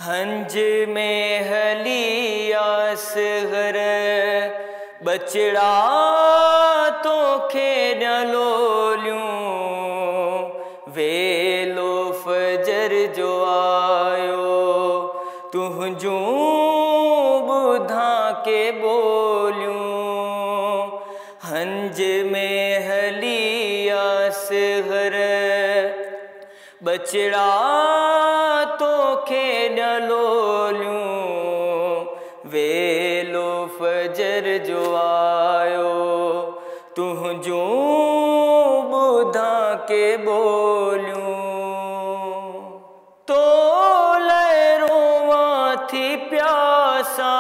हंज में हली असगर बचड़ा तोखे न लोलियूं वेलो फजर जो आयो तुंहिंजूं ॿुधा के बोलियूं हंज में हली असगर बचड़ा तोखे न लोलियूं वेलो फजर जो आयो तुंहिंजूं ॿुधा के बोलियूं तो रोवां थी प्यासा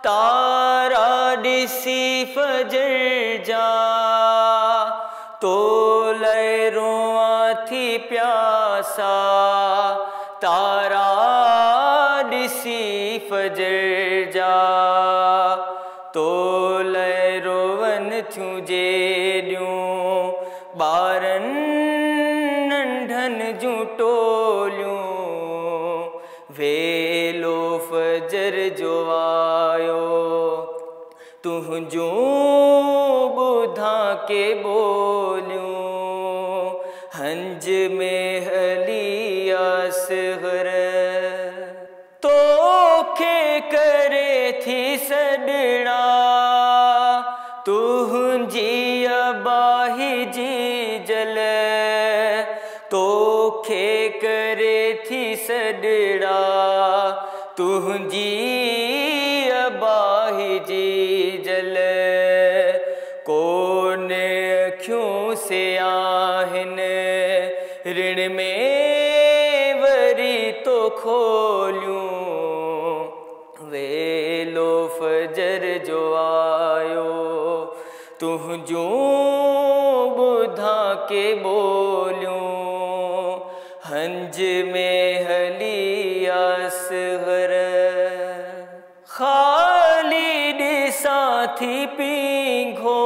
तारा ॾिसी फजर जा तो रोवां थी प्यासा तारा ॾिसी फजर जा तो रोवन थियूं जेॾियूं ॿारनि नंढनि जूं टोलियूं वेलो फजर जो आयो तुंहिंजूं ॿुधा के बोलियूं हंज में हली असगर तोखे करे थी सॾड़ा तुंहिंजी अबाही जी जल तोखे करे थी सॾड़ा तुंहिंजी अबाही जी जल कोन अखियूं से आहिनि ऋण में वरी तो खोलियूं वेलो फजर जो आयो तुंहिंजूं ॿुधा के बोलियूं हंज में हली असगर खाली ॾिसां थी पींघो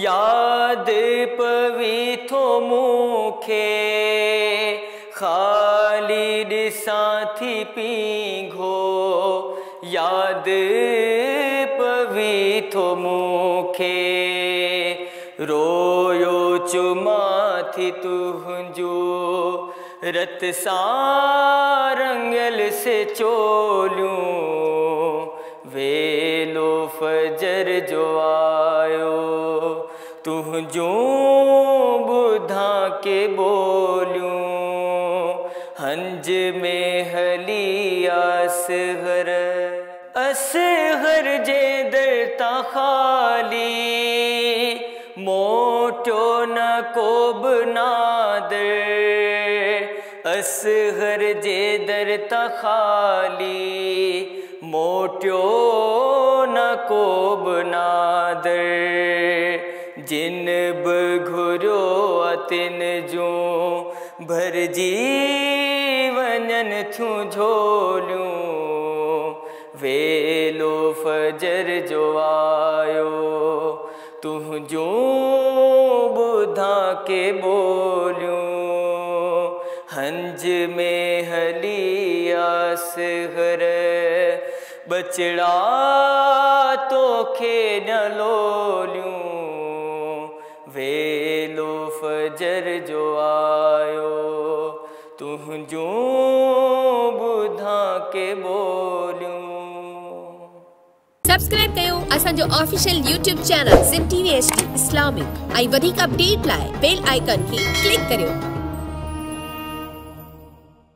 याद पवी थो मूंखे खाली ॾिसां थी पींघो याद पवी थो मूंखे रोयो चुमा थी तुंहिंजो रत सां रंगल से चोलियूं वेलो फजर जो आयो तुंहिंजूं ॿुधा के बोलियूं हंज में हली असगर असगर जे दर तां खाली मोटो न को बि नादर असगर जे दर तां खाली मोटियो न को बि नादर जिन बि घुरियो तिन जूं भरजी वञनि थियूं झोलियूं वेलो फजर जो आयो तुंहिंजूं ॿुधा के बोलियूं हंज में हली असगर बचड़ा तोखे न लोलियूं वेलो फजर जो आयो तुंहिंजूं ॿुधा के बोलियूं सब्सक्राइब कयो असांजो official YouTube channel SIM TV HD Islamic ऐं वधीक अपडेट लाइ बेल आइकन खे क्लिक करियो।